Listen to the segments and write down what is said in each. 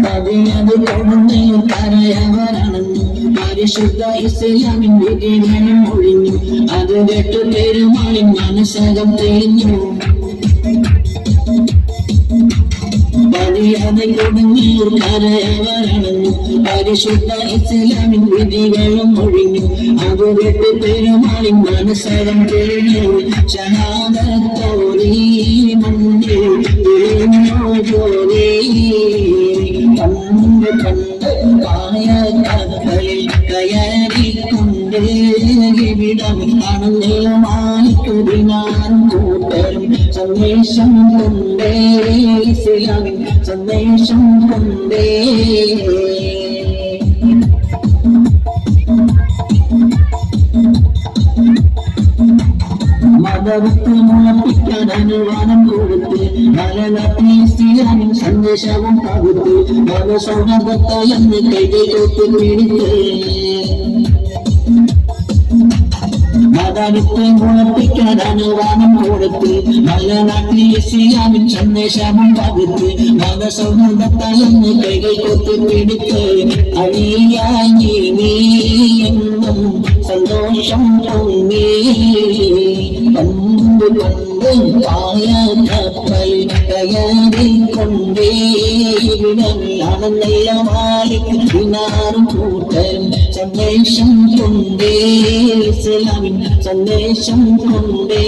പതിയത് കൊടുന്നയും കരയവരാണെന്ന് പരിശുദ്ധ ഇസ്ലാമിൻ വിധികളും ഒഴിഞ്ഞു. അത് കേട്ടു പെരുമാളിൻ മനസ്സകം തെളിഞ്ഞു. പതിയത് കൊടുന്നയും കരയവരാണെന്ന് പരിശുദ്ധ ഇസ്ലാമിൻ വിധികളും ഒഴിഞ്ഞു. അത് കേട്ടു പെരുമാളിൻ മനസ്സകം തെളിഞ്ഞു. ഷഹാദത്തോരീ മുന്നിൽ തെളിഞ്ഞു ജോലി. കണ്ട് കണ്ട് പായ കപ്പലിൽ കയറിക്കൊണ്ട് ഇവിടം കാണുന്നതുമായി കുടിനാറും കൂട്ടരും സന്ദേശം കൊണ്ടേ ഇസ്ലാമിൻ സന്ദേശം കൊണ്ടേ. മതവിത്ത് മുളപ്പിക്കാൻ അനുവാദം കൊടുത്ത് മലനാട്ടിൽ ഇസ്ലാമിൻ സന്ദേശവും പകുത്ത് മതസൗഹാർദ്ദത്തെ എന്ന് കൈകൊത്ത് പിടിത്ത്. മതവിത്ത് മുളപ്പിക്കാൻ അനുവാദം കൊടുത്ത് മലനാട്ടിൽ ഇസ്ലാമിൻ സന്ദേശവും പകുത്ത് മതസൗഹാർദ്ദത്തെ എന്ന് കൈകൊത്ത് പിടിത്ത്. അണിയായി നീ എന്നും സന്തോഷം പൊങ്ങി. കണ്ട് കണ്ട് പായ കപ്പൽ കയറിക്കൊണ്ടേ ഇവിടമാണെന്നെല്ലാമായി ദിനാറും കൂട്ടരും സന്ദേശം കൊണ്ടേ ഇസ്ലാമിൻ സന്ദേശം കൊണ്ടേ.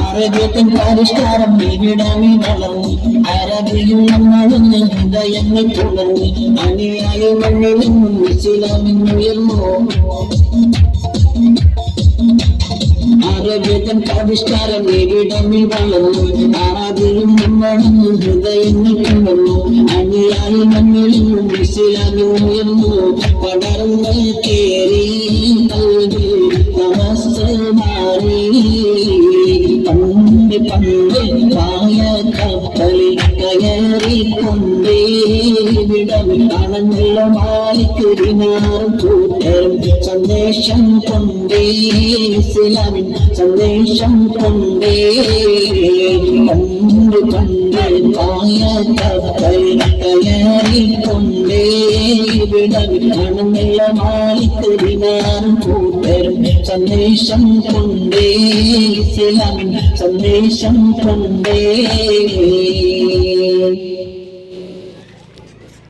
അറബിയത്തിൻ പരിഷ്കാരം ഇവിടമി വളർന്നു. അറബിയും നമ്മളൊന്ന് ഹൃദയങ്ങൾ തുടർന്നു. അണിയായ മണ്ണിൽ നിന്നും ഇസ്ലാമിൻ ഉയർന്നു. അറബിയത്തിൻ പരിഷ്കാരം ഇവിടമി വളർന്നു. അറബിയും നമ്മളൊന്ന് ഹൃദയങ്ങൾ തുടർന്നു. അണിയായ മണ്ണിൽ നിന്നും ഇസ്ലാമിൻ ഉയർന്നു. പടർന്ന് കേറി നൽകി നമസ്തേ മാറി. പണ്ട് പണ്ട് പായ കപ്പലിൽ കയറിക്കൊണ്ടേ ഇവിടം കാണുന്നതുമായി കുടിനാറും കൂട്ടരും സന്ദേശം കൊണ്ടേ ഇസ്ലാമിൻ സന്ദേശം കൊണ്ടേ. കണ്ട് കണ്ട് പായ കപ്പലിൽ കയറിക്കൊണ്ടേ ഇവിടം കാണുന്നതുമായി കുടിനാറും കൂട്ടരും സന്ദേശം കൊണ്ടേ ഇസ്ലാമിൻ സന്ദേശം കൊണ്ടേ.